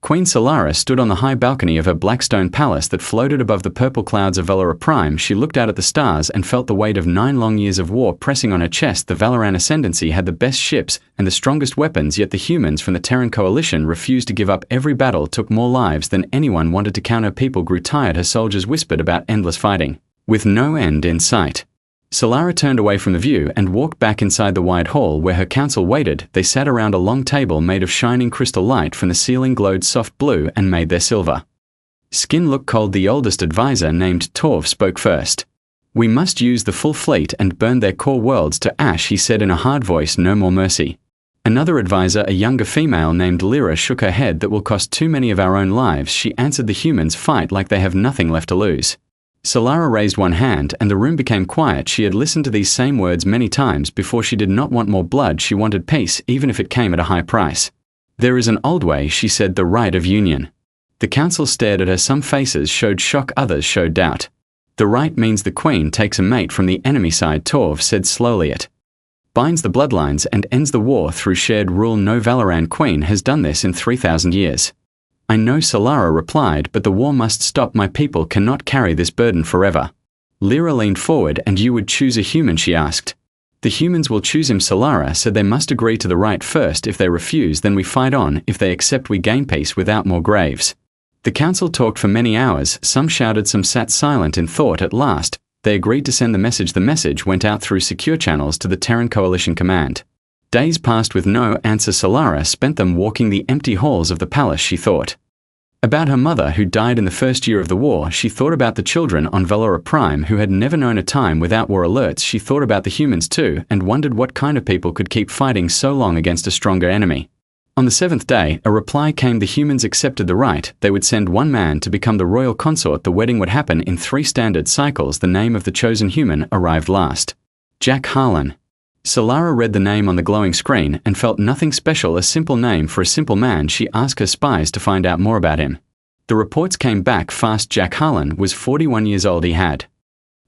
Queen Solara stood on the high balcony of her black stone palace that floated above the purple clouds of Valera Prime. She looked out at the stars and felt the weight of 9 long years of war pressing on her chest. The Valoran Ascendancy had the best ships and the strongest weapons, yet the humans from the Terran Coalition refused to give up. Every battle took more lives than anyone wanted to count. Her people grew tired. Her soldiers whispered about endless fighting, with no end in sight. Solara turned away from the view and walked back inside the wide hall where her council waited. They sat around a long table made of shining crystal. Light from the ceiling glowed soft blue and made their silver skin look cold. The oldest advisor, named Torv, spoke first. "We must use the full fleet and burn their core worlds to ash," he said in a hard voice. "No more mercy." Another advisor, a younger female named Lyra, shook her head. "That will cost too many of our own lives," she answered. "The humans fight like they have nothing left to lose." Solara raised one hand, and the room became quiet. She had listened to these same words many times before. She did not want more blood. She wanted peace, even if it came at a high price. "There is an old way," she said, "the right of union." The council stared at her. Some faces showed shock, others showed doubt. "The right means the queen takes a mate from the enemy side," Torv said slowly. "It binds the bloodlines and ends the war through shared rule. No Valoran queen has done this in 3,000 years. "I know," Solara replied, "but the war must stop. My people cannot carry this burden forever." Lyra leaned forward. "And you would choose a human?" she asked. "The humans will choose him," Solara said. "They must agree to the right first. If they refuse, then we fight on. If they accept, we gain peace without more graves." The council talked for many hours. Some shouted, some sat silent in thought. At last, they agreed to send the message. The message went out through secure channels to the Terran Coalition Command. Days passed with no answer. Solara spent them walking the empty halls of the palace. She thought about her mother, who died in the first year of the war. She thought about the children on Valera Prime who had never known a time without war alerts. She thought about the humans too, and wondered what kind of people could keep fighting so long against a stronger enemy. On the 7th day, a reply came. The humans accepted the right. They would send one man to become the royal consort. The wedding would happen in 3 standard cycles. The name of the chosen human arrived last. Jack Harlan. Solara read the name on the glowing screen and felt nothing special. A simple name for a simple man. She asked her spies to find out more about him. The reports came back fast. Jack Harlan was 41 years old. He had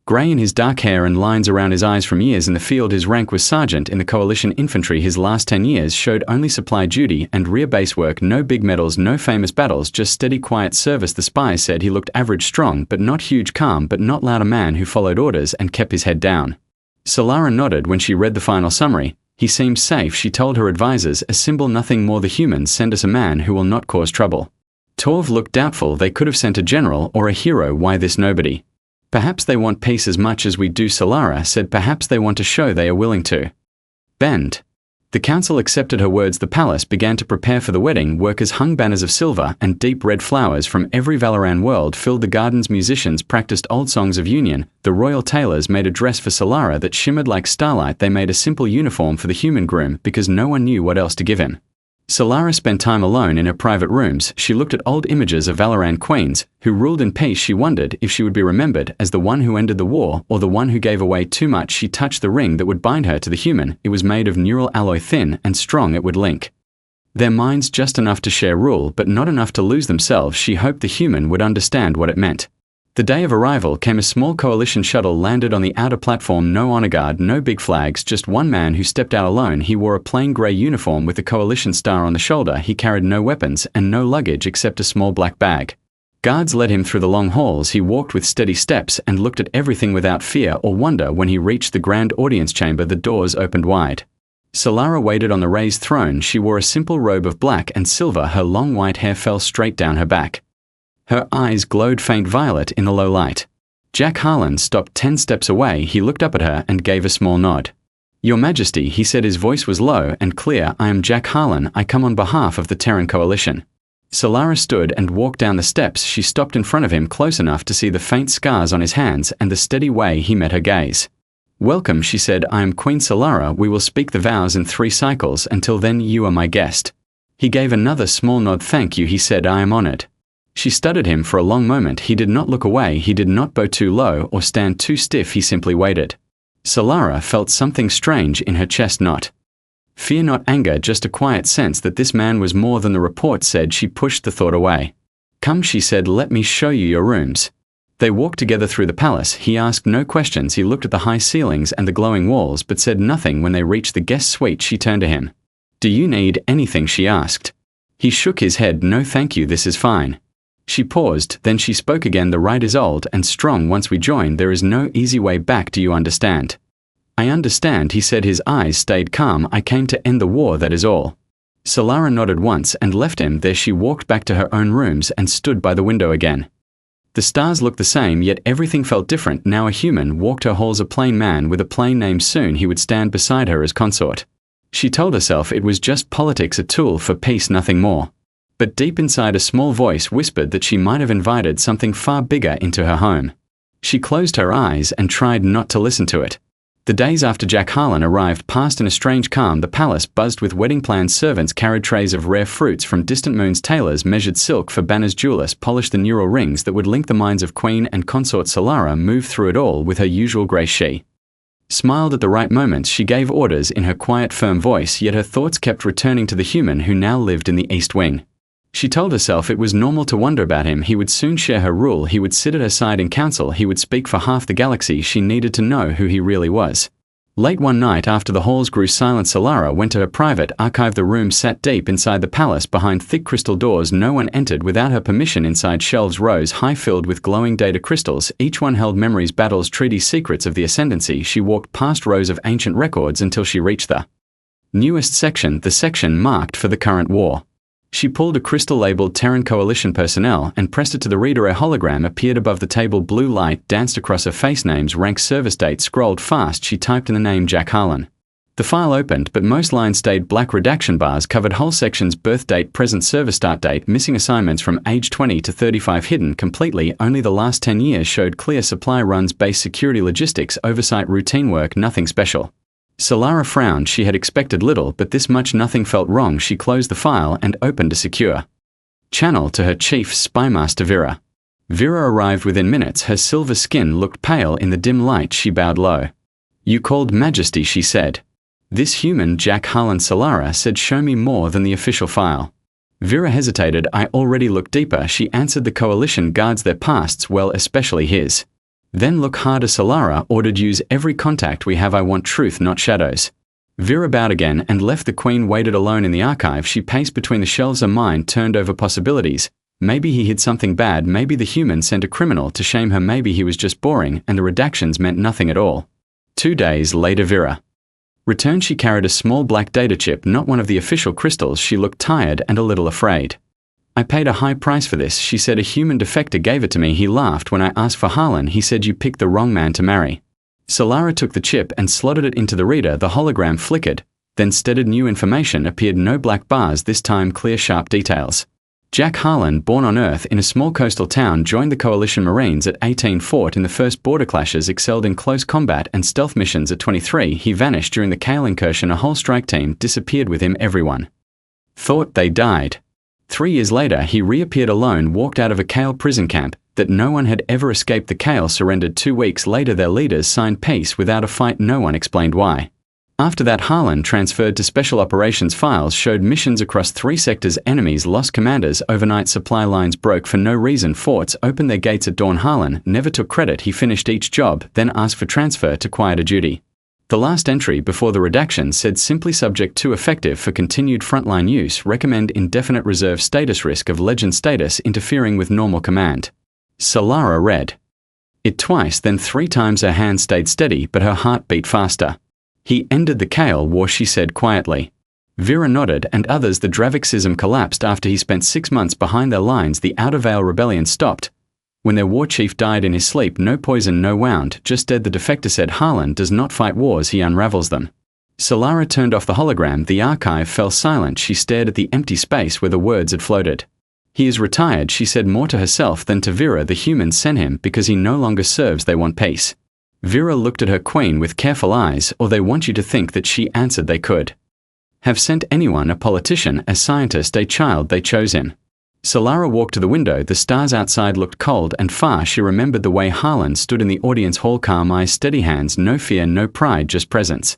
grey in his dark hair and lines around his eyes from years in the field. His rank was sergeant in the Coalition Infantry. His last 10 years showed only supply duty and rear base work. No big medals, no famous battles, just steady quiet service. The spies said he looked average, strong but not huge, calm but not loud, a man who followed orders and kept his head down. Solara nodded when she read the final summary. He seems safe, she told her advisors. A symbol, nothing more. The humans send us a man who will not cause trouble. Torv looked doubtful. They could have sent a general or a hero. Why this nobody? Perhaps they want peace as much as we do, Solara said. Perhaps they want to show they are willing to bend. The council accepted her words. The palace began to prepare for the wedding. Workers hung banners of silver and deep red flowers from every Valoran world filled the gardens. Musicians practiced old songs of union. The royal tailors made a dress for Solara that shimmered like starlight. They made a simple uniform for the human groom because no one knew what else to give him. Solara spent time alone in her private rooms. She looked at old images of Valoran queens who ruled in peace. She wondered if she would be remembered as the one who ended the war or the one who gave away too much. She touched the ring that would bind her to the human. It was made of neural alloy, thin and strong. It would link their minds just enough to share rule, but not enough to lose themselves. She hoped the human would understand what it meant. The day of arrival came. A small coalition shuttle landed on the outer platform. No honor guard, no big flags, just one man who stepped out alone. He wore a plain grey uniform with a coalition star on the shoulder. He carried no weapons and no luggage except a small black bag. Guards led him through the long halls. He walked with steady steps and looked at everything without fear or wonder. When he reached the grand audience chamber, the doors opened wide. Solara waited on the raised throne. She wore a simple robe of black and silver. Her long white hair fell straight down her back. Her eyes glowed faint violet in the low light. Jack Harlan stopped 10 steps away. He looked up at her and gave a small nod. "Your Majesty," he said. His voice was low and clear. "I am Jack Harlan. I come on behalf of the Terran Coalition." Solara stood and walked down the steps. She stopped in front of him, close enough to see the faint scars on his hands and the steady way he met her gaze. "Welcome," she said. "I am Queen Solara. We will speak the vows in 3 cycles. Until then, you are my guest." He gave another small nod. "Thank you," he said. "I am honored." She studied him for a long moment. He did not look away. He did not bow too low or stand too stiff. He simply waited. Solara felt something strange in her chest. Not fear, not anger, just a quiet sense that this man was more than the report said. She pushed the thought away. "Come," she said. "Let me show you your rooms." They walked together through the palace. He asked no questions. He looked at the high ceilings and the glowing walls, but said nothing. When they reached the guest suite, she turned to him. "Do you need anything?" she asked. He shook his head. No thank you, this is fine. She paused, then she spoke again. The ride is old and strong. Once we join, there is no easy way back. Do you understand? I understand, he said. His eyes stayed calm. I came to end the war, that is all. Solara nodded once and left him there. She walked back to her own rooms and stood by the window again. The stars looked the same, yet everything felt different. Now a human walked her halls, a plain man with a plain name. Soon he would stand beside her as consort. She told herself it was just politics, a tool for peace, nothing more. But deep inside, a small voice whispered that she might have invited something far bigger into her home. She closed her eyes and tried not to listen to it. The days after Jack Harlan arrived passed in a strange calm. The palace buzzed with wedding plans. Servants carried trays of rare fruits from distant moons. Tailors measured silk for banners. Jewelers polished the neural rings that would link the minds of Queen and consort. Solara moved through it all with her usual grace. She smiled at the right moments. She gave orders in her quiet, firm voice, yet her thoughts kept returning to the human who now lived in the East Wing. She told herself it was normal to wonder about him. He would soon share her rule. He would sit at her side in council. He would speak for half the galaxy. She needed to know who he really was. Late one night, after the halls grew silent, Solara went to her private archive. The room sat deep inside the palace, behind thick crystal doors. No one entered without her permission. Inside, shelves rose high, filled with glowing data crystals. Each one held memories, battles, treaties, secrets of the Ascendancy. She walked past rows of ancient records until she reached the newest section, the section marked for the current war. She pulled a crystal labeled Terran Coalition Personnel and pressed it to the reader. A hologram appeared above the table. Blue light danced across her face. Names, ranks, service date scrolled fast. She typed in the name Jack Harlan. The file opened, but most lines stayed black. Redaction bars covered whole sections. Birth date, present service start date, missing assignments from age 20 to 35 hidden completely. Only the last 10 years showed clear. Supply runs, base security, logistics, oversight, routine work, nothing special. Solara frowned. She had expected little, but this much. Nothing felt wrong. She closed the file and opened a secure channel to her chief spy master Vera. Vera arrived within minutes. Her silver skin looked pale in the dim light. She bowed low. You called Majesty, she said. This human, Jack Harlan. Solara said, show me more than the official file. Vera hesitated. I already looked deeper, she answered. The Coalition guards their pasts well, especially his. Then look harder. Solara ordered. Use every contact we have. I want truth, not shadows. Vera bowed again and left. The Queen waited alone in the archive. She paced between the shelves. Her mind turned over possibilities. Maybe he hid something bad. Maybe the human sent a criminal to shame her. Maybe he was just boring and the redactions meant nothing at all. 2 days later, Vera returned. She carried a small black data chip, not one of the official crystals. She looked tired and a little afraid. I paid a high price for this, she said. A human defector gave it to me. He laughed when I asked for Harlan. He said you picked the wrong man to marry. Solara took the chip and slotted it into the reader. The hologram flickered, then steadied. New information appeared. No black bars, this time clear, sharp details. Jack Harlan, born on Earth in a small coastal town, joined the Coalition Marines at 18. Fought in the first border clashes, excelled in close combat and stealth missions. At 23, he vanished during the Kale incursion. A whole strike team disappeared with him. Everyone thought they died. 3 years later, he reappeared alone, walked out of a Kale prison camp. That no one had ever escaped. The Kale surrendered 2 weeks later. Their leaders signed peace without a fight. No one explained why. After that, Harlan transferred to Special Operations. Files showed missions across 3 sectors. Enemies lost commanders. Overnight supply lines broke for no reason. Forts opened their gates at dawn. Harlan never took credit. He finished each job, then asked for transfer to quieter duty. The last entry before the redaction said simply subject to effective for continued frontline use. Recommend indefinite reserve status. Risk of legend status interfering with normal command. Solara read it twice, then 3 times. Her hand stayed steady, but her heart beat faster. He ended the Kale War, she said quietly. Vera nodded, and others. The Dravik schism collapsed after he spent 6 months behind their lines. The Outer Veil rebellion stopped when their war chief died in his sleep. No poison, no wound, just dead. The defector said Harlan does not fight wars, he unravels them. Solara turned off the hologram. The archive fell silent. She stared at the empty space where the words had floated. He is retired, she said, more to herself than to Vera. The humans sent him because he no longer serves. They want peace. Vera looked at her queen with careful eyes. Or they want you to think that. She answered they could have sent anyone, a politician, a scientist, a child. They chose him. Solara walked to the window. The stars outside looked cold and far. She remembered the way Harlan stood in the audience hall, calm eyes, steady hands, no fear, no pride, just presence.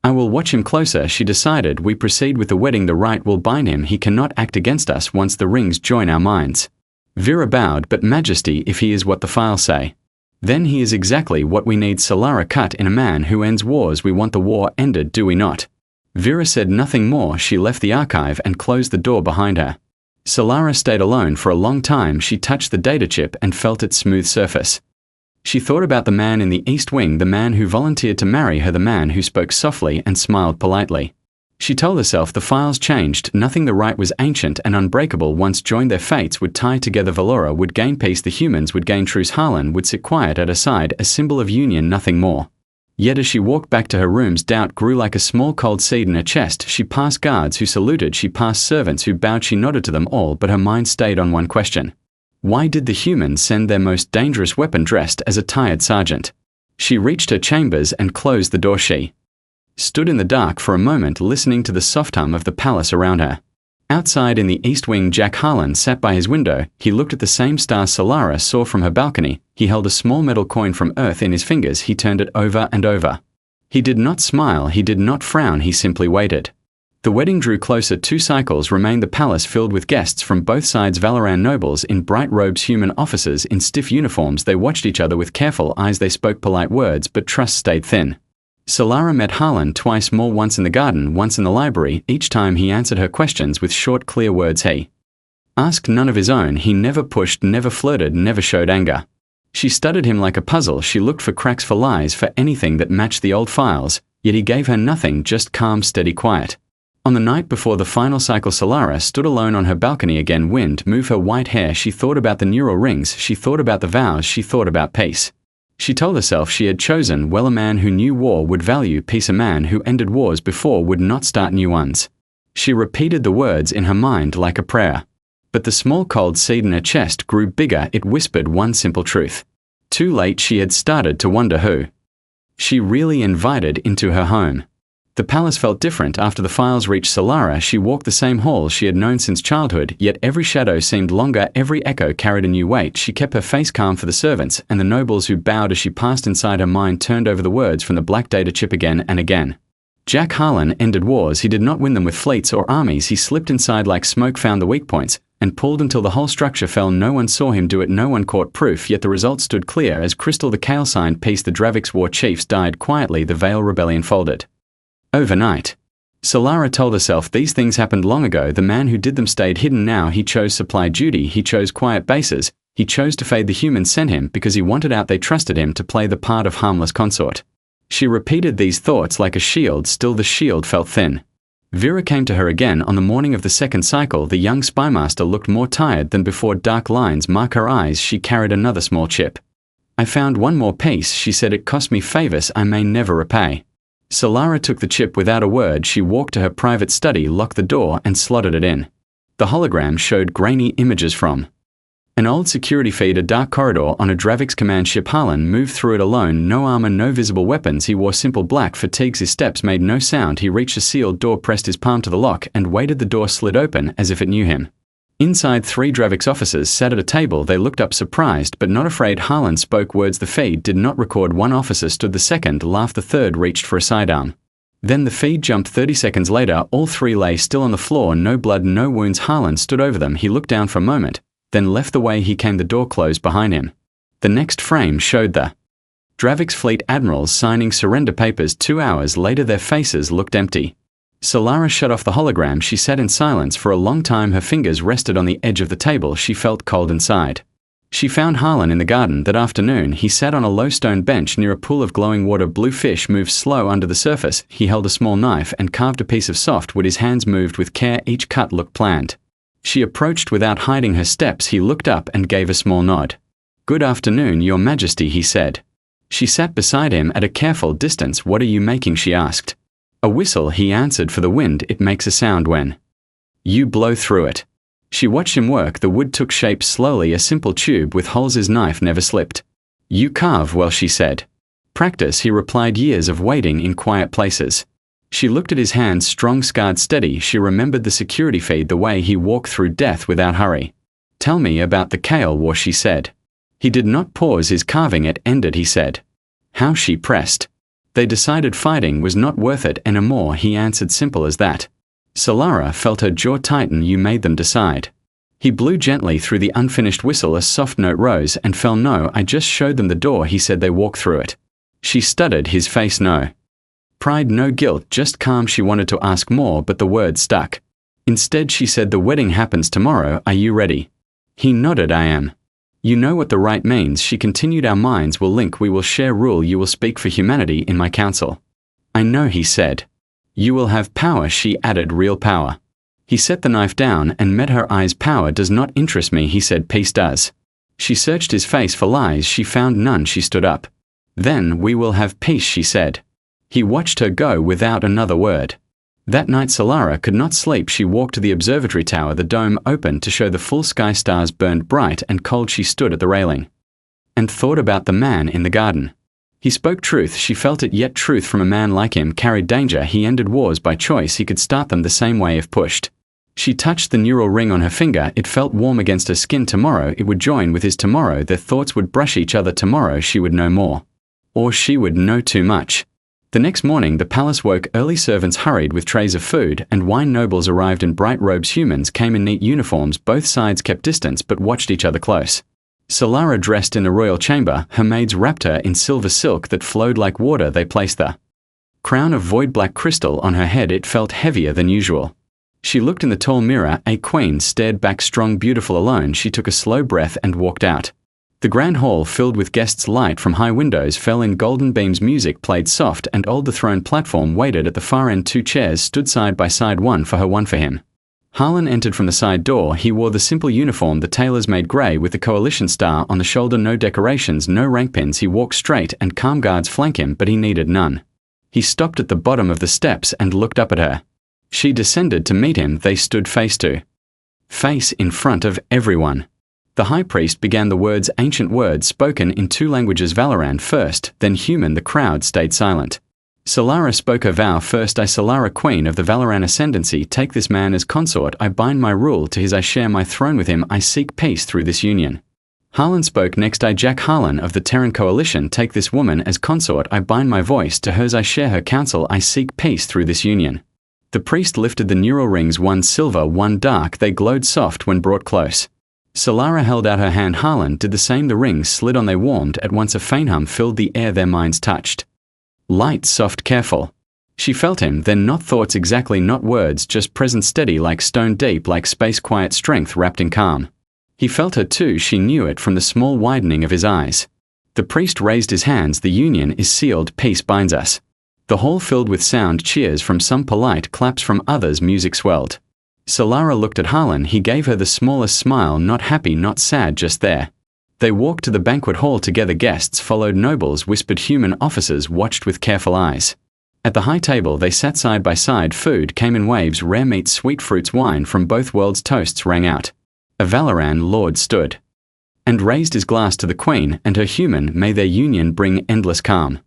I will watch him closer, she decided. We proceed with the wedding. The right will bind him. He cannot act against us once the rings join our minds. Vera bowed. But Majesty, if he is what the files say, then he is exactly what we need. Solara cut in. A man who ends wars. We want the war ended, do we not? Vera said nothing more. She left the archive and closed the door behind her. Solara stayed alone for a long time. She touched the data chip and felt its smooth surface. She thought about the man in the East Wing, the man who volunteered to marry her, the man who spoke softly and smiled politely. She told herself the files changed. Nothing the right was ancient and unbreakable. Once joined, their fates would tie together. Valora would gain peace. The humans would gain truce. Harlan would sit quiet at her side, a symbol of union, nothing more. Yet as she walked back to her rooms, doubt grew like a small cold seed in her chest. She passed guards who saluted. She passed servants who bowed. She nodded to them all, but her mind stayed on one question. Why did the humans send their most dangerous weapon dressed as a tired sergeant? She reached her chambers and closed the door. She stood in the dark for a moment, listening to the soft hum of the palace around her. Outside in the East Wing, Jack Harlan sat by his window. He looked at the same stars Solara saw from her balcony. He held a small metal coin from Earth in his fingers. He turned it over and over. He did not smile. He did not frown. He simply waited. The wedding drew closer. 2 cycles remained. The palace filled with guests from both sides. Valoran nobles in bright robes, human officers in stiff uniforms. They watched each other with careful eyes. They spoke polite words, but trust stayed thin. Solara met Harlan twice more, once in the garden, once in the library. Each time he answered her questions with short, clear words. He asked none of his own. He never pushed, never flirted, never showed anger. She studied him like a puzzle. She looked for cracks, for lies, for anything that matched the old files, yet he gave her nothing, just calm, steady quiet. On the night before the final cycle, Solara stood alone on her balcony. Again, wind moved her white hair. She thought about the neural rings. She thought about the vows. She thought about peace. She told herself she had chosen well. A man who knew war would value peace. A man who ended wars before would not start new ones. She repeated the words in her mind like a prayer. But the small cold seed in her chest grew bigger. It whispered one simple truth. Too late. She had started to wonder who she really invited into her home. The palace felt different after the files reached Solara. She walked the same halls she had known since childhood, yet every shadow seemed longer. Every echo carried a new weight. She kept her face calm for the servants and the nobles who bowed as she passed. Inside, her mind turned over the words from the black data chip again and again. Jack Harlan ended wars. He did not win them with fleets or armies. He slipped inside like smoke, found the weak points, and pulled until the whole structure fell. No one saw him do it. No one caught proof, yet the result stood clear as crystal. The Kale signed peace. The Dravix war chiefs died quietly. The Veil rebellion folded overnight. Solara told herself these things happened long ago. The man who did them stayed hidden. Now he chose supply duty. He chose quiet bases. He chose to fade. The humans sent him because he wanted out. They trusted him to play the part of harmless consort. She repeated these thoughts like a shield. Still the shield felt thin. Vera came to her again on the morning of the second cycle. The young spymaster looked more tired than before. Dark lines marked her eyes. She carried another small chip. I found one more piece, she said. It cost me favors I may never repay. Solara took the chip without a word. She walked to her private study, locked the door, and slotted it in. The hologram showed grainy images from an old security feed, a dark corridor on a Dravix command ship. Harlan moved through it alone. No armor, no visible weapons. He wore simple black fatigues. His steps made no sound. He reached a sealed door, pressed his palm to the lock, and waited. The door slid open as if it knew him. Inside, 3 Dravix officers sat at a table. They looked up, surprised but not afraid. Harlan spoke words. The feed did not record. 1 officer stood. The second laughed. The third reached for a sidearm. Then the feed jumped. 30 seconds later, all 3 lay still on the floor. No blood, no wounds. Harlan stood over them. He looked down for a moment, then left the way he came. The door closed behind him. The next frame showed the Dravix fleet admirals signing surrender papers. 2 hours later, their faces looked empty. Solara shut off the hologram. She sat in silence for a long time. Her fingers rested on the edge of the table. She felt cold inside. She found Harlan in the garden that afternoon. He sat on a low stone bench near a pool of glowing water. Blue fish moved slow under the surface. He held a small knife and carved a piece of soft wood. His hands moved with care. Each cut looked planned. She approached without hiding her steps. He looked up and gave a small nod. "Good afternoon, Your Majesty," he said. She sat beside him at a careful distance. "What are you making?" she asked. "A whistle," he answered. "For the wind. It makes a sound when you blow through it." She watched him work. The wood took shape slowly, a simple tube with holes. His knife never slipped. "You carve well," she said. "Practice," he replied. "Years of waiting in quiet places." She looked at his hands, strong, scarred, steady. She remembered the security feed, the way he walked through death without hurry. "Tell me about the Kale War," she said. He did not pause. His carving it ended, he said. How she pressed. They decided fighting was not worth it anymore, he answered, simple as that. Solara felt her jaw tighten. "You made them decide." He blew gently through the unfinished whistle. A soft note rose and fell. "No, I just showed them the door," he said. "They walked through it." She studied his face. "No. Pride, no guilt, just calm. She wanted to ask more, but the word stuck. Instead, she said, "The wedding happens tomorrow. Are you ready?" He nodded. "I am." "You know what the right means," she continued. "Our minds will link. We will share rule. You will speak for humanity in my council." "I know," he said. "You will have power," she added. "Real power." He set the knife down and met her eyes. "Power does not interest me," he said. "Peace does." She searched his face for lies. She found none. She stood up. "Then we will have peace," she said. He watched her go without another word. That night Solara could not sleep. She walked to the observatory tower. The dome opened to show the full sky. Stars burned bright and cold. She stood at the railing and thought about the man in the garden. He spoke truth. She felt it, yet truth from a man like him carried danger. He ended wars by choice. He could start them the same way if pushed. She touched the neural ring on her finger. It felt warm against her skin. Tomorrow it would join with his tomorrow. Their thoughts would brush each other. Tomorrow she would know more. Or she would know too much. The next morning the palace woke early. Servants hurried with trays of food and wine. Nobles arrived in bright robes. Humans came in neat uniforms. Both sides kept distance but watched each other close. Solara dressed in the royal chamber. Her maids wrapped her in silver silk that flowed like water. They placed the crown of void black crystal on her head. It felt heavier than usual. She looked in the tall mirror. A queen stared back, strong, beautiful, alone. She took a slow breath and walked out. The grand hall filled with guests. Light from high windows fell in golden beams. Music played soft and old. The throne platform waited at the far end. Two chairs stood side by side, one for her, one for him. Harlan entered from the side door. He wore the simple uniform the tailors made, grey with the coalition star on the shoulder. No decorations, no rank pins. He walked straight and calm. Guards flank him, but he needed none. He stopped at the bottom of the steps and looked up at her. She descended to meet him. They stood face to face in front of everyone. The high priest began the words, ancient words spoken in two languages, Valoran first, then human. The crowd stayed silent. Solara spoke her vow first. I, Solara, queen of the Valoran ascendancy, take this man as consort. I bind my rule to his. I share my throne with him. I seek peace through this union. Harlan spoke next. I, Jack Harlan of the Terran coalition, take this woman as consort. I bind my voice to hers. I share her counsel. I seek peace through this union. The priest lifted the neural rings, one silver, one dark. They glowed soft when brought close. Solara held out her hand. Harlan did the same. The rings slid on. They warmed. At once a faint hum filled the air. Their minds touched. Light, soft, careful. She felt him, then not thoughts exactly, not words, just presence, steady like stone, deep like space, quiet strength wrapped in calm. He felt her too. She knew it from the small widening of his eyes. The priest raised his hands. The union is sealed. Peace binds us. The hall filled with sound, cheers from some, polite claps from others. Music swelled. Solara looked at Harlan. He gave her the smallest smile, not happy, not sad, just there. They walked to the banquet hall together. Guests followed. Nobles whispered. Human officers watched with careful eyes. At the high table they sat side by side. Food came in waves, rare meats, sweet fruits, wine from both worlds. Toasts rang out. A Valoran lord stood and raised his glass to the queen and her human. May their union bring endless calm.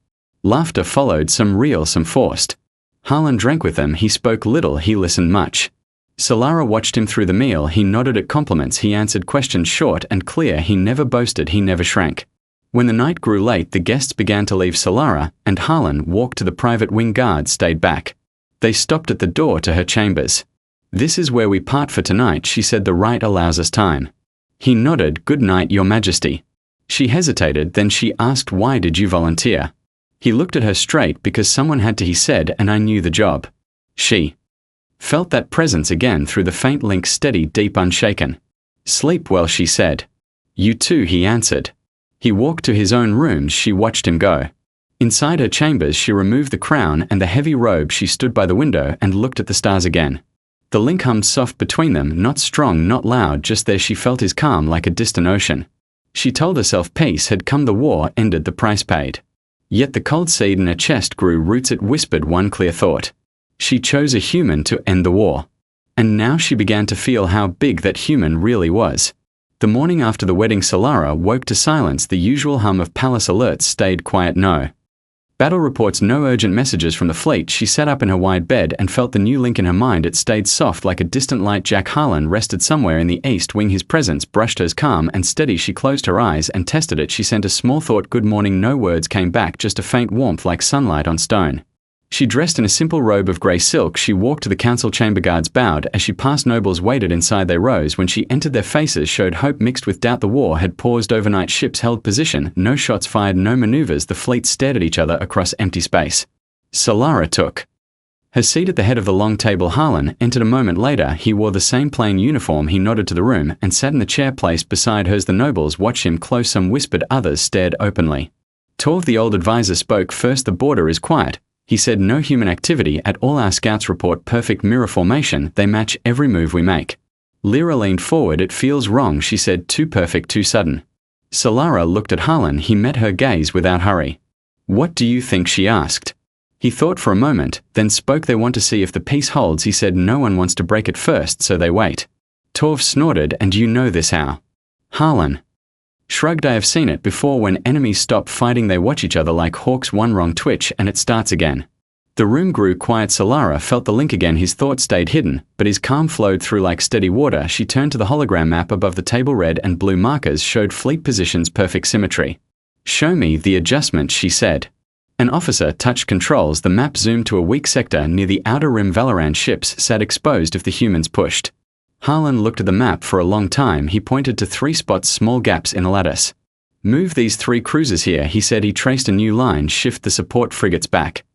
Laughter followed, some real, some forced. Harlan drank with them. He spoke little, he listened much. Solara watched him through the meal. He nodded at compliments. He answered questions short and clear. He never boasted. He never shrank. When the night grew late, the guests began to leave. Solara and Harlan walked to the private wing. Guards stayed back. They stopped at the door to her chambers. This is where we part for tonight, she said. The rite allows us time. He nodded. Good night, Your Majesty. She hesitated, then she asked, why did you volunteer? He looked at her straight. Because someone had to, he said, and I knew the job. She felt that presence again through the faint link, steady, deep, unshaken. Sleep well, she said. You too, he answered. He walked to his own rooms. She watched him go. Inside her chambers she removed the crown and the heavy robe. She stood by the window and looked at the stars again. The link hummed soft between them, not strong, not loud, just there. She felt his calm like a distant ocean. She told herself peace had come, the war ended, the price paid. Yet the cold seed in her chest grew roots. It whispered one clear thought. She chose a human to end the war. And now she began to feel how big that human really was. The morning after the wedding Solara woke to silence. The usual hum of palace alerts stayed quiet. No battle reports, no urgent messages from the fleet. She sat up in her wide bed and felt the new link in her mind. It stayed soft like a distant light. Jack Harlan rested somewhere in the east wing. His presence brushed hers calm and steady. She closed her eyes and tested it. She sent a small thought, good morning. No words came back, just a faint warmth like sunlight on stone. She dressed in a simple robe of grey silk. She walked to the council chamber. Guards bowed as she passed. Nobles waited inside. They rose when she entered. Their faces showed hope mixed with doubt. The war had paused overnight. Ships held position. No shots fired, no maneuvers. The fleet stared at each other across empty space. Solara took her seat at the head of the long table. Harlan entered a moment later. He wore the same plain uniform. He nodded to the room and sat in the chair placed beside hers. The nobles watched him close. Some whispered, others stared openly. Torv, the old advisor, spoke first. The border is quiet. He said, no human activity at all. Our scouts report perfect mirror formation. They match every move we make. Lyra leaned forward. It feels wrong, she said. Too perfect, too sudden. Solara looked at Harlan. He met her gaze without hurry. What do you think? She asked. He thought for a moment, then spoke. They want to see if the peace holds. He said, no one wants to break it first, so they wait. Torv snorted. And you know this how? Harlan shrugged. I have seen it before. When enemies stop fighting, they watch each other like hawks. One wrong twitch and it starts again. The room grew quiet. Solara felt the link again. His thoughts stayed hidden, but his calm flowed through like steady water. She turned to the hologram map above the table. Red and blue markers showed fleet positions, perfect symmetry. Show me the adjustment, she said. An officer touched controls. The map zoomed to a weak sector near the outer rim. Valoran ships sat exposed if the humans pushed. Harlan looked at the map for a long time. He pointed to 3 spots, small gaps in a lattice. Move these 3 cruisers here, he said. He traced a new line. Shift the support frigates back.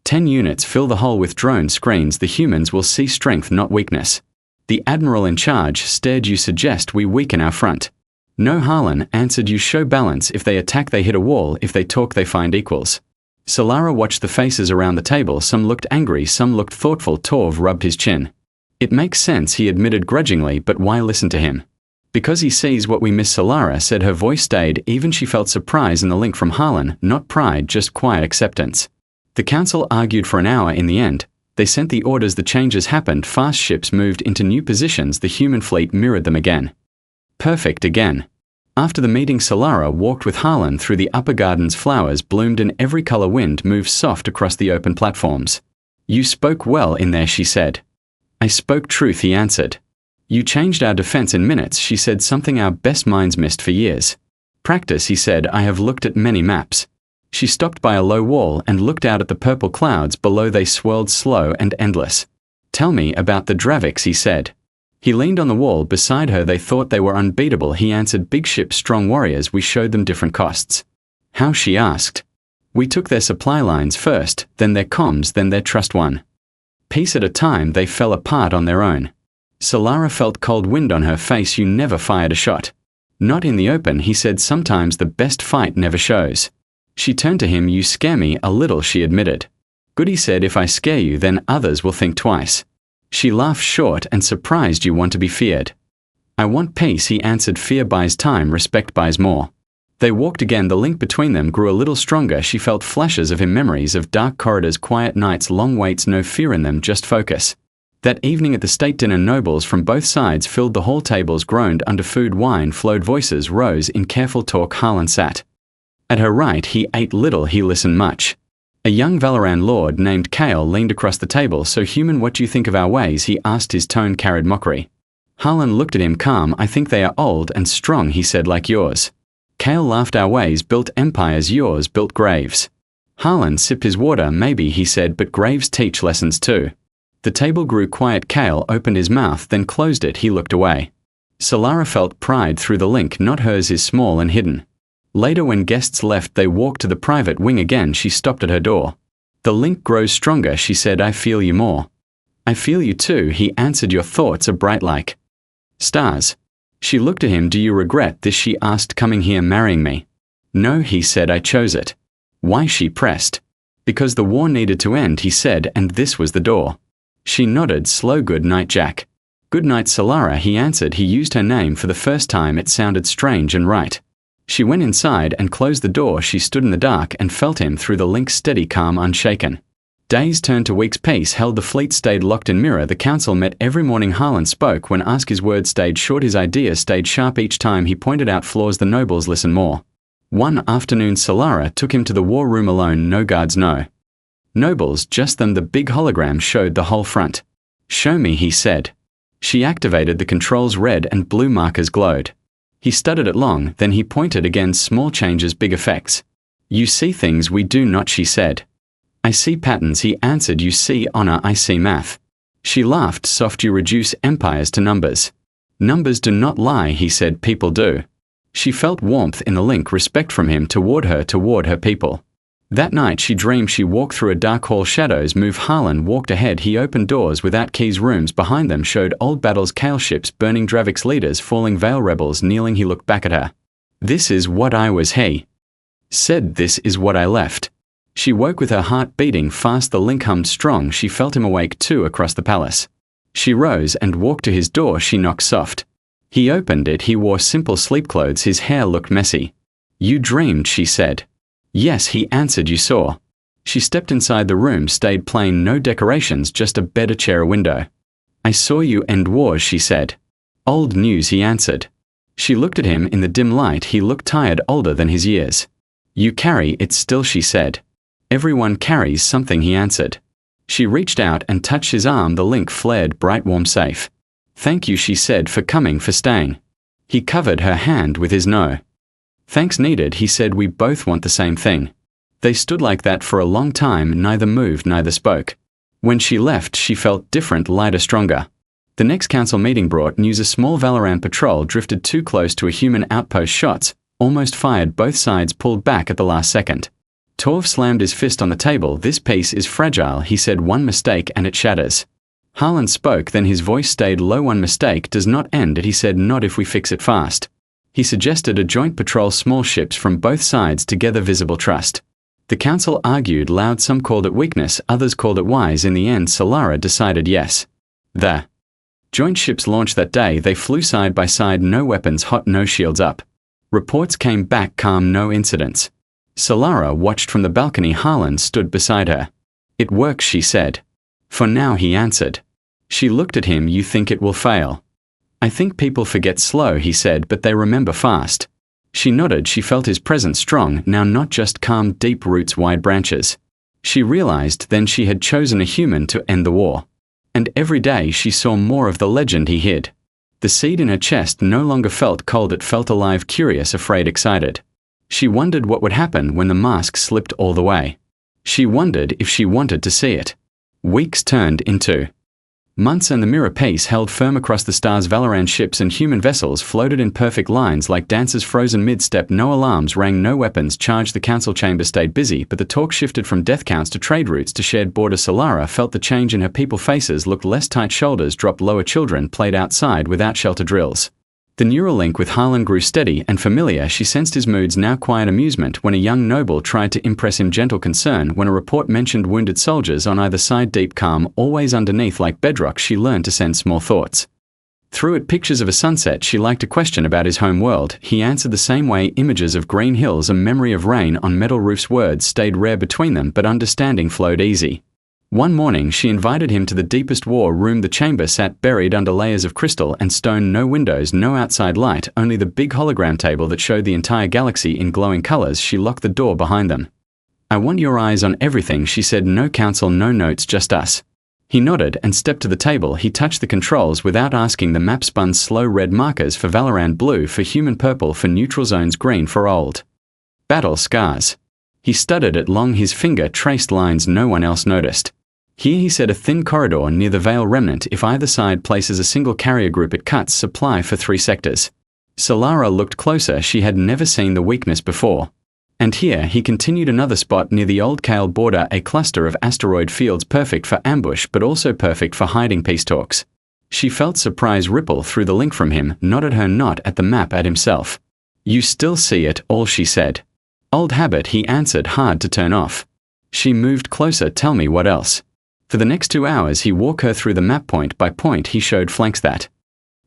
10 units, fill the hole with drone screens. The humans will see strength, not weakness. The admiral in charge stared. You suggest we weaken our front? No, Harlan answered. You show balance. If they attack, they hit a wall. If they talk, they find equals. Solara watched the faces around the table. Some looked angry, some looked thoughtful. Torv rubbed his chin. It makes sense, he admitted grudgingly, but why listen to him? Because he sees what we miss. Solara said. Her voice stayed even. She felt surprise in the link from Harlan, not pride, just quiet acceptance. The council argued for an hour. In the end, they sent the orders. The changes happened fast. Ships moved into new positions. The human fleet mirrored them again. Perfect again. After the meeting, Solara walked with Harlan through the upper gardens. Flowers bloomed in every color. Wind moved soft across the open platforms. You spoke well in there, she said. I spoke truth, he answered. You changed our defense in minutes, she said. Something our best minds missed for years. Practice, he said. I have looked at many maps. She stopped by a low wall and looked out at the purple clouds below. They swirled slow and endless. Tell me about the Draviks, he said. He leaned on the wall beside her. They thought they were unbeatable, he answered. Big ships, strong warriors. We showed them different costs. How, she asked. We took their supply lines first, then their comms, then their trust. One piece at a time, they fell apart on their own. Solara felt cold wind on her face. You never fired a shot. Not in the open, he said. Sometimes the best fight never shows. She turned to him. You scare me a little, she admitted. Good, he said. If I scare you, then others will think twice. She laughed short and surprised. You want to be feared? I want peace, he answered. Fear buys time, respect buys more. They walked again. The link between them grew a little stronger. She felt flashes of him, memories of dark corridors, quiet nights, long waits, no fear in them, just focus. That evening at the state dinner, nobles from both sides filled the hall. Tables groaned under food. Wine flowed. Voices rose in careful talk. Harlan sat at her right. He ate little, he listened much. A young Valoran lord named Kale leaned across the table. So human, what do you think of our ways? He asked. His tone carried mockery. Harlan looked at him, calm. I think they are old and strong, he said, like yours. Kale laughed. Our ways built empires, yours built graves. Harlan sipped his water. Maybe, he said, but graves teach lessons too. The table grew quiet. Kale opened his mouth, then closed it. He looked away. Solara felt pride through the link. Not hers is small and hidden. Later, when guests left, they walked to the private wing again. She stopped at her door. The link grows stronger, she said. I feel you more. I feel you too, he answered. Your thoughts are bright like stars. She looked at him. Do you regret this? She asked. Coming here, marrying me? No, he said. I chose it. Why? She pressed. Because the war needed to end, he said, and this was the door. She nodded. Slow. Good night, Jack. Good night, Solara, he answered. He used her name for the first time. It sounded strange and right. She went inside and closed the door. She stood in the dark and felt him through the link. Steady, calm, unshaken. Days turned to weeks. Peace held. The fleet stayed locked in mirror. The council met every morning. Harlan spoke. When asked, his words stayed short. His ideas stayed sharp. Each time he pointed out flaws, the nobles listened more. One afternoon, Solara took him to the war room alone. No guards, no nobles, just them. The big hologram showed the whole front. Show me, he said. She activated the controls. Red and blue markers glowed. He studied it long, then he pointed again. Small changes, big effects. You see things we do not, she said. I see patterns, he answered. You see honor, I see math. She laughed soft. You reduce empires to numbers. Numbers do not lie, he said. People do. She felt warmth in the link, respect from him toward her people. That night she dreamed she walked through a dark hall. Shadows move. Harlan walked ahead. He opened doors without keys. Rooms behind them showed old battles, Kale ships, burning Dravik's leaders, falling Veil rebels. Kneeling, he looked back at her. This is what I was. He said, this is what I left. She woke with her heart beating fast. The link hummed strong. She felt him awake too across the palace. She rose and walked to his door. She knocked soft. He opened it. He wore simple sleep clothes. His hair looked messy. You dreamed, she said. Yes, he answered. You saw. She stepped inside. The room stayed plain. No decorations, just a bed, a chair, a window. I saw you end wars, she said. Old news, he answered. She looked at him in the dim light. He looked tired, older than his years. You carry it still, she said. Everyone carries something, he answered. She reached out and touched his arm. The link flared, bright, warm, safe. Thank you, she said, for coming, for staying. He covered her hand with his no. Thanks needed, he said. We both want the same thing. They stood like that for a long time. Neither moved, neither spoke. When she left, she felt different, lighter, stronger. The next council meeting brought news. A small Valoran patrol drifted too close to a human outpost. Shots, almost fired. Both sides pulled back at the last second. Torv slammed his fist on the table. This peace is fragile, he said. One mistake and it shatters. Harlan spoke, then his voice stayed low. One mistake does not end it, he said. Not if we fix it fast. He suggested a joint patrol, small ships from both sides, together, visible trust. The council argued loud. Some called it weakness, others called it wise. In the end, Solara decided yes. The joint ships launched that day. They flew side by side, no weapons hot, no shields up. Reports came back calm, no incidents. Solara watched from the balcony. Harlan stood beside her. It works, she said. For now, he answered. She looked at him. You think it will fail? I think people forget slow, he said, but they remember fast. She nodded. She felt his presence strong, now not just calm, deep roots, wide branches. She realized then she had chosen a human to end the war. And every day she saw more of the legend he hid. The seed in her chest no longer felt cold. It felt alive, curious, afraid, excited. She wondered what would happen when the mask slipped all the way. She wondered if she wanted to see it. Weeks turned into months, and the mirror piece held firm across the stars. Valoran ships and human vessels floated in perfect lines like dancers frozen mid-step. No alarms rang, no weapons charged. The council chamber stayed busy, but the talk shifted from death counts to trade routes to shared borders. Solara felt the change in her people. Faces looked less tight, shoulders dropped lower. Children played outside without shelter drills. The neural link with Harlan grew steady and familiar. She sensed his moods, now quiet amusement when a young noble tried to impress him, gentle concern when a report mentioned wounded soldiers on either side, deep calm always underneath like bedrock. She learned to send small thoughts. Threw at pictures of a sunset. She liked a question about his home world. He answered the same way. Images of green hills, a memory of rain on metal roofs. Words stayed rare between them, but understanding flowed easy. One morning she invited him to the deepest war room. The chamber sat buried under layers of crystal and stone. No windows, no outside light, only the big hologram table that showed the entire galaxy in glowing colors. She locked the door behind them. I want your eyes on everything, she said. No council, no notes, just us. He nodded and stepped to the table. He touched the controls without asking. The map spun slow. Red markers for Valoran, blue for human, purple for neutral zones, green for old battle scars. He studied it long. His finger traced lines no one else noticed. Here, he said, a thin corridor near the Veil remnant. If either side places a single carrier group, it cuts supply for 3 sectors. Solara looked closer. She had never seen the weakness before. And here, he continued, another spot near the old Kale border, a cluster of asteroid fields, perfect for ambush but also perfect for hiding. Peace talks. She felt surprise ripple through the link from him, nodded her not at the map, at himself. You still see it all, she said. Old habit, he answered, hard to turn off. She moved closer. Tell me what else. For the next 2 hours he walked her through the map point by point. He showed flanks that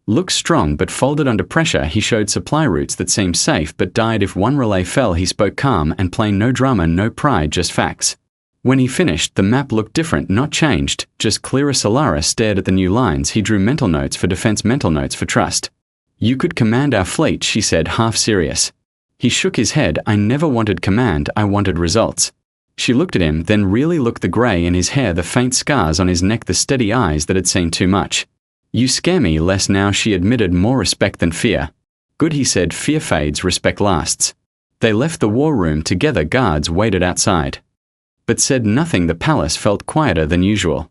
looked strong but folded under pressure. He showed supply routes that seemed safe but died if one relay fell. He spoke calm and plain, no drama, no pride, just facts. When he finished, the map looked different, not changed, just clearer. Solara stared at the new lines. He drew mental notes for defense, mental notes for trust. You could command our fleet, she said, half serious. He shook his head. I never wanted command, I wanted results. She looked at him, then really looked. The grey in his hair, the faint scars on his neck, the steady eyes that had seen too much. You scare me less now, she admitted, more respect than fear. Good, he said, fear fades, respect lasts. They left the war room together. Guards waited outside, but said nothing. The palace felt quieter than usual.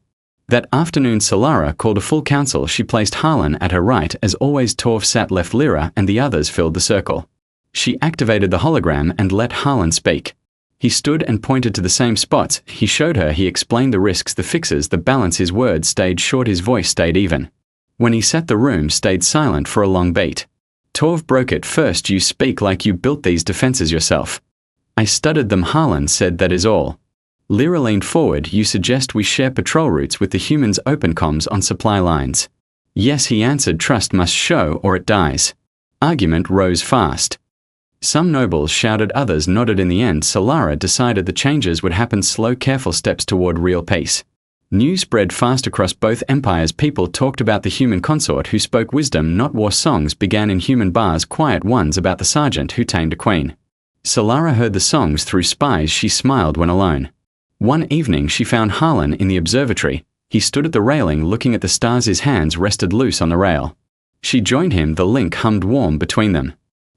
That afternoon Solara called a full council. She placed Harlan at her right. As always, Torv sat left. Lyra and the others filled the circle. She activated the hologram and let Harlan speak. He stood and pointed to the same spots. He showed her, he explained the risks, the fixes, the balance. His words stayed short, his voice stayed even. When he sat, the room stayed silent for a long beat. Torv broke it. First, you speak like you built these defenses yourself. I studied them, Harlan said, that is all. Lyra leaned forward. You suggest we share patrol routes with the humans, open comms on supply lines. Yes, he answered, trust must show or it dies. Argument rose fast. Some nobles shouted, others nodded. In the end, Solara decided the changes would happen, slow, careful steps toward real peace. News spread fast across both empires. People talked about the human consort who spoke wisdom, not war. Songs began in human bars, quiet ones about the sergeant who tamed a queen. Solara heard the songs through spies. She smiled when alone. One evening she found Harlan in the observatory. He stood at the railing looking at the stars. His hands rested loose on the rail. She joined him. The link hummed warm between them.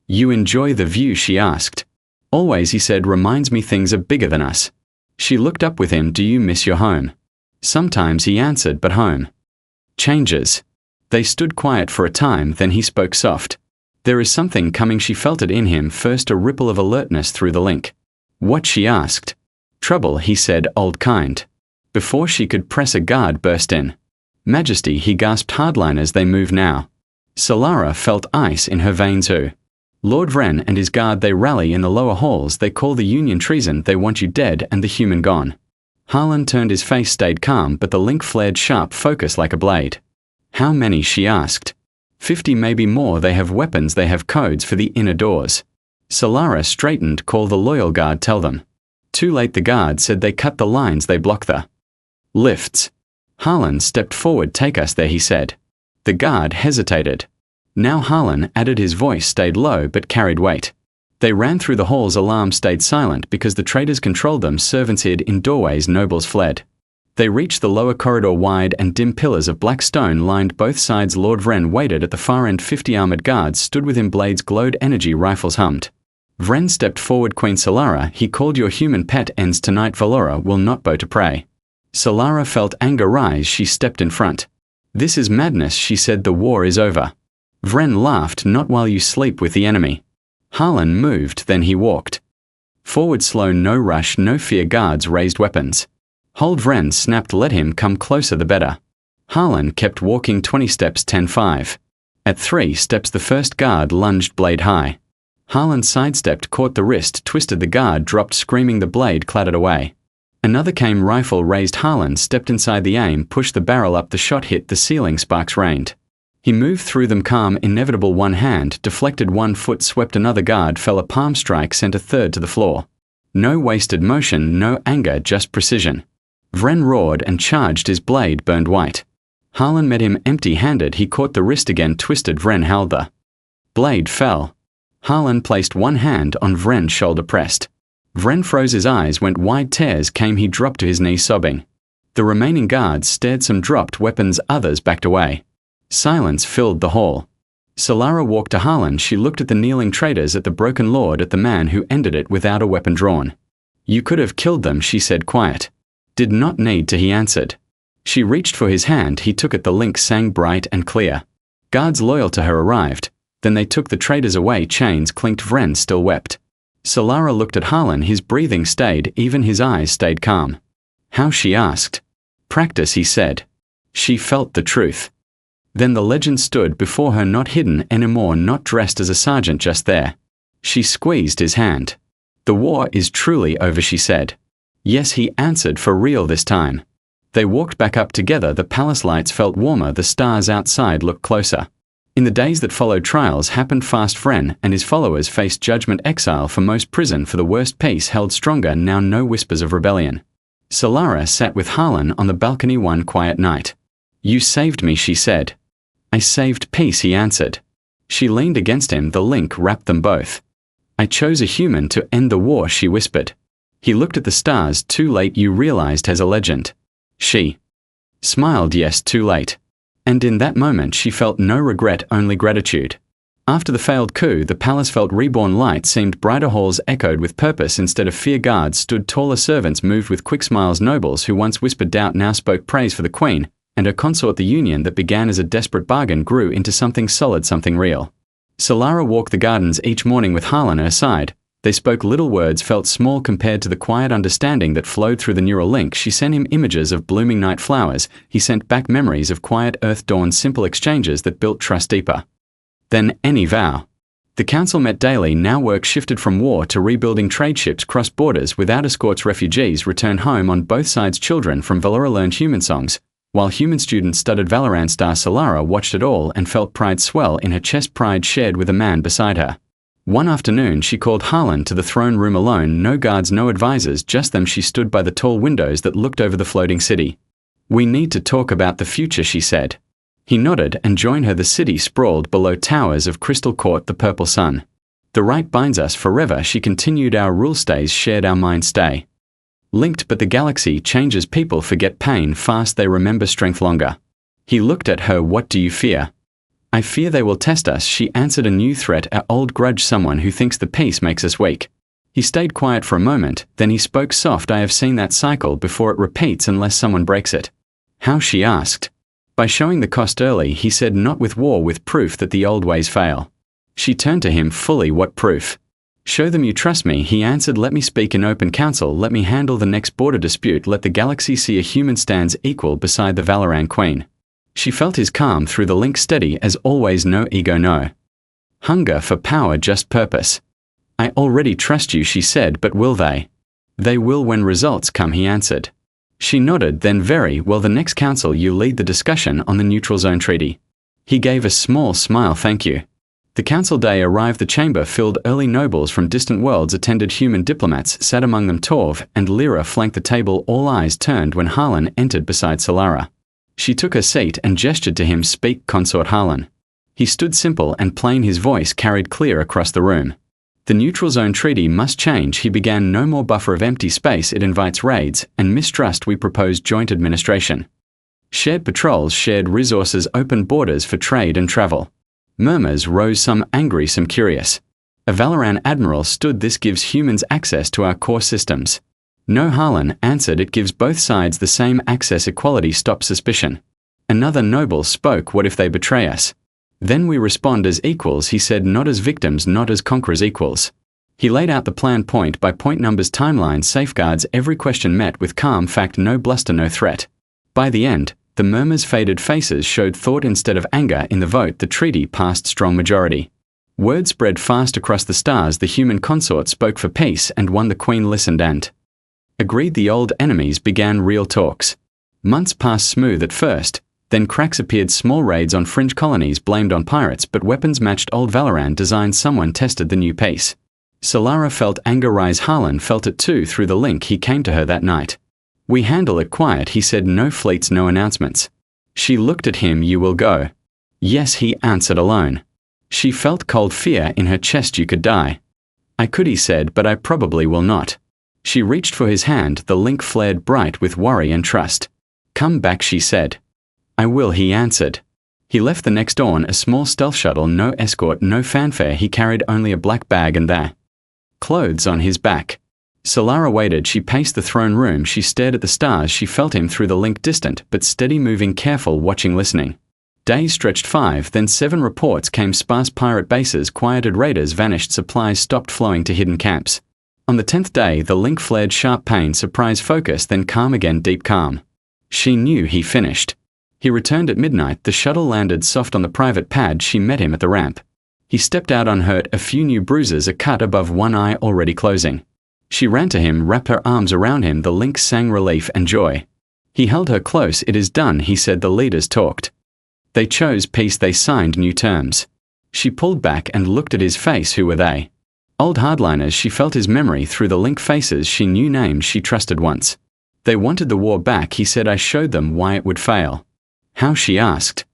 You enjoy the view? She asked. Always, he said, reminds me things are bigger than us. She looked up with him. Do you miss your home? Sometimes, he answered, but home changes. They stood quiet for a time, then he spoke soft. There is something coming. She felt it in him, first a ripple of alertness through the link. What? She asked. Trouble, he said, old kind. Before she could press, a guard burst in. Majesty, he gasped, hardliners, they move now. Solara felt ice in her veins. Who? Lord Vren and his guard, they rally in the lower halls. They call the Union treason. They want you dead and the human gone. Harlan turned, his face stayed calm, but the link flared sharp, focus like a blade. How many? She asked. 50, maybe more. They have weapons, they have codes for the inner doors. Solara straightened. Call the loyal guard, tell them. Too late, the guard said. They cut the lines, they block the lifts. Harlan stepped forward. Take us there, he said. The guard hesitated. Now Harlan added, his voice stayed low but carried weight. They ran through the halls. Alarm stayed silent because the traitors controlled them. Servants hid in doorways. Nobles fled. They reached the lower corridor. Wide and dim pillars of black stone lined both sides. Lord Vren waited at the far end. 50 armored guards stood with him. Blades glowed. Energy rifles hummed. Vren stepped forward. Queen Solara, he called, your human pet ends tonight. Valora will not bow to prey. Solara felt anger rise. She stepped in front. This is madness, she said. The war is over. Vren laughed. Not while you sleep with the enemy. Harlan moved, then he walked. Forward slow, no rush, no fear. Guards raised weapons. Hold, Vren snapped. Let him come closer, the better. Harlan kept walking. 20 steps, 10-5. At 3 steps the first guard lunged, blade high. Harlan sidestepped, caught the wrist, twisted. The guard dropped, screaming. The blade clattered away. Another came, rifle raised. Harlan stepped inside the aim, pushed the barrel up. The shot hit the ceiling, sparks rained. He moved through them, calm, inevitable. One hand deflected, 1 foot swept. Another guard fell. A palm strike sent a third to the floor. No wasted motion, no anger, just precision. Vren roared and charged. His blade burned white. Harlan met him empty-handed. He caught the wrist again, twisted. Vren held the blade fell. Harlan placed one hand on Vren's shoulder, pressed. Vren froze. His eyes went wide. Tears came. He dropped to his knees, sobbing. The remaining guards stared. Some dropped weapons, others backed away. Silence filled the hall. Solara walked to Harlan. She looked at the kneeling traitors, at the broken lord, at the man who ended it without a weapon drawn. You could have killed them, she said, quiet. Did not need to, he answered. She reached for his hand. He took it. The link sang bright and clear. Guards loyal to her arrived. Then they took the traitors away. Chains clinked. Vren still wept. Solara looked at Harlan. His breathing stayed, even his eyes stayed calm. How? She asked. Practice, he said. She felt the truth. Then the legend stood before her, not hidden anymore, not dressed as a sergeant, just there. She squeezed his hand. The war is truly over, she said. Yes, he answered, for real this time. They walked back up together. The palace lights felt warmer. The stars outside looked closer. In the days that followed, trials happened fast. Vren and his followers faced judgment, exile for most, prison for the worst. Peace held stronger. Now no whispers of rebellion. Solara sat with Harlan on the balcony one quiet night. You saved me, she said. I saved peace, he answered. She leaned against him. The link wrapped them both. I chose a human to end the war, she whispered. He looked at the stars. Too late, you realized, as a legend. She smiled. Yes, too late. And in that moment she felt no regret, only gratitude. After the failed coup, the palace felt reborn. Light seemed brighter. Halls echoed with purpose instead of fear. Guards stood taller. Servants moved with quick smiles. Nobles who once whispered doubt now spoke praise for the queen and her consort. The union that began as a desperate bargain grew into something solid, something real. Solara walked the gardens each morning with Harlan at her side. They spoke little words, felt small compared to the quiet understanding that flowed through the neural link. She sent him images of blooming night flowers. He sent back memories of quiet earth dawn, simple exchanges that built trust deeper. Then, any vow. The council met daily. Now work shifted from war to rebuilding. Trade ships crossed borders without escorts. Refugees returned home on both sides. Children from Valora learned human songs, while human students studied Valorant. Star Solara watched it all and felt pride swell in her chest, pride shared with a man beside her. One afternoon she called Harlan to the throne room alone, no guards, no advisors, just them. She stood by the tall windows that looked over the floating city. "We need to talk about the future," she said. He nodded and joined her. The city sprawled below towers of crystal court, the purple sun. "The right binds us forever," she continued. "Our rule stays shared, our minds stay linked, but the galaxy changes. People forget pain fast, they remember strength longer." He looked at her. "What do you fear?" "I fear they will test us," she answered. "A new threat, our old grudge, someone who thinks the peace makes us weak." He stayed quiet for a moment, then he spoke soft. "I have seen that cycle before. It repeats unless someone breaks it." "How?" she asked. "By showing the cost early," he said. "Not with war, with proof that the old ways fail." She turned to him fully. "What proof?" "Show them you trust me," he answered. "Let me speak in open council. Let me handle the next border dispute. Let the galaxy see a human stands equal beside the Valoran queen." She felt his calm through the link, steady as always. No ego, no hunger for power, just purpose. "I already trust you," she said. "But will they?" "They will when results come," he answered. She nodded. "Then very well, the next council you lead the discussion on the neutral zone treaty." He gave a small smile. "Thank you." The council day arrived. The chamber filled. Early nobles from distant worlds attended. Human diplomats sat among them. Torv and Lyra flanked the table. All eyes turned when Harlan entered beside Solara. She took her seat and gestured to him. "Speak, Consort Harlan." He stood simple and plain. His voice carried clear across the room. "The neutral zone treaty must change," he began. "No more buffer of empty space. It invites raids and mistrust. We propose joint administration. Shared patrols, shared resources, open borders for trade and travel." Murmurs rose, some angry, some curious. A Valoran admiral stood. "This gives humans access to our core systems." "No," Harlan answered. "It gives both sides the same access. Equality stops suspicion." Another noble spoke. "What if they betray us?" "Then we respond as equals," he said. "Not as victims, not as conquerors, equals." He laid out the plan point by point, numbers, timelines, safeguards. Every question met with calm fact. No bluster, no threat. By the end, the murmurs faded. Faces showed thought instead of anger. In the vote, the treaty passed strong majority. Word spread fast across the stars. The human consort spoke for peace and won. The queen listened and agreed. The old enemies began real talks. Months passed smooth at first, then cracks appeared. Small raids on fringe colonies blamed on pirates, but weapons matched old Valoran designs. Someone tested the new pace. Solara felt anger rise. Harlan felt it too through the link. He came to her that night. "We handle it quiet," he said. "No fleets, no announcements." She looked at him. "You will go?" "Yes," he answered. "Alone?" She felt cold fear in her chest. "You could die." "I could," he said, "but I probably will not." She reached for his hand. The link flared bright with worry and trust. "Come back," she said. "I will," he answered. He left the next dawn. A small stealth shuttle, no escort, no fanfare. He carried only a black bag and the clothes on his back. Solara waited. She paced the throne room. She stared at the stars. She felt him through the link, distant but steady, moving, careful, watching, listening. Days stretched. 5, then 7 reports came. Sparse pirate bases quieted, raiders vanished, supplies stopped flowing to hidden camps. On the 10th day, the link flared. Sharp pain, surprise, focus, then calm again, deep calm. She knew he finished. He returned at midnight. The shuttle landed soft on the private pad. She met him at the ramp. He stepped out unhurt. A few new bruises, a cut above one eye already closing. She ran to him, wrapped her arms around him. The link sang relief and joy. He held her close. "It is done," he said. "The leaders talked. They chose peace. They signed new terms." She pulled back and looked at his face. Who were they? Old hardliners. She felt his memory through the link faces. She knew names she trusted once. "They wanted the war back," he said. "I showed them why it would fail." "How?" she asked.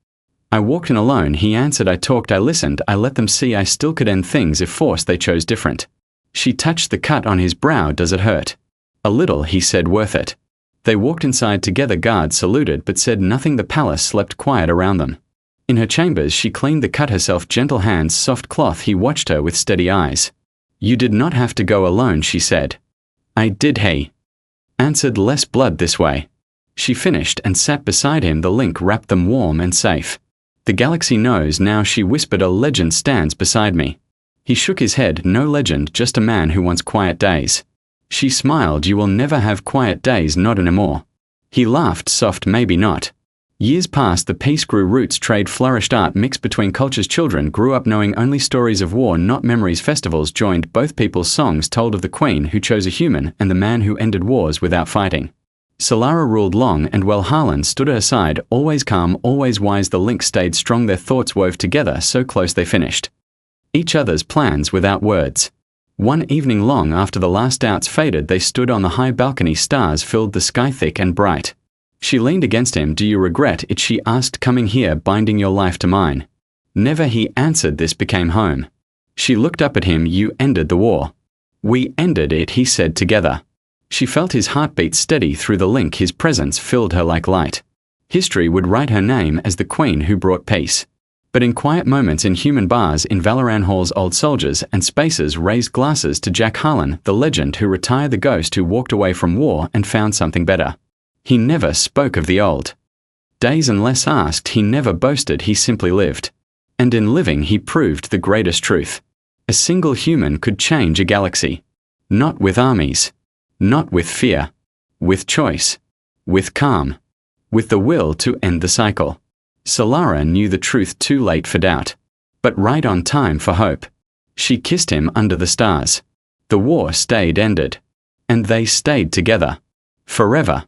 "I walked in alone," he answered. "I talked, I listened, I let them see I still could end things if forced. They chose different." She touched the cut on his brow. "Does it hurt?" "A little," he said. "Worth it." They walked inside together. Guards saluted but said nothing. The palace slept quiet around them. In her chambers she cleaned the cut herself. Gentle hands, soft cloth. He watched her with steady eyes. "You did not have to go alone," she said. "I did," he answered. "Less blood this way." She finished and sat beside him. The link wrapped them warm and safe. "The galaxy knows now," she whispered. "A legend stands beside me." He shook his head. No legend, just a man who wants quiet days. She smiled. You will never have quiet days, not anymore. He laughed, soft, maybe not. Years passed, the peace grew, roots, trade flourished, art mixed between cultures, children grew up knowing only stories of war, not memories, festivals joined, both people's songs told of the queen who chose a human and the man who ended wars without fighting. Solara ruled long and well. Harlan stood at her side, always calm, always wise. The link stayed strong, their thoughts wove together, so close they finished each other's plans without words. One evening long after the last doubts faded, they stood on the high balcony. Stars filled the sky thick and bright. She leaned against him. Do you regret it? She asked. Coming here, binding your life to mine. Never, he answered. This became home. She looked up at him. You ended the war. We ended it, he said together. She felt his heartbeat steady through the link. His presence filled her like light. History would write her name as the queen who brought peace. But in quiet moments, in human bars, in Valoran halls, old soldiers and spacers raised glasses to Jack Harlan, the legend who retired, the ghost who walked away from war and found something better. He never spoke of the old days unless asked. He never boasted, he simply lived. And in living he proved the greatest truth. A single human could change a galaxy. Not with armies. Not with fear. With choice. With calm. With the will to end the cycle. Solara knew the truth, too late for doubt. But right on time for hope. She kissed him under the stars. The war stayed ended. And they stayed together. Forever.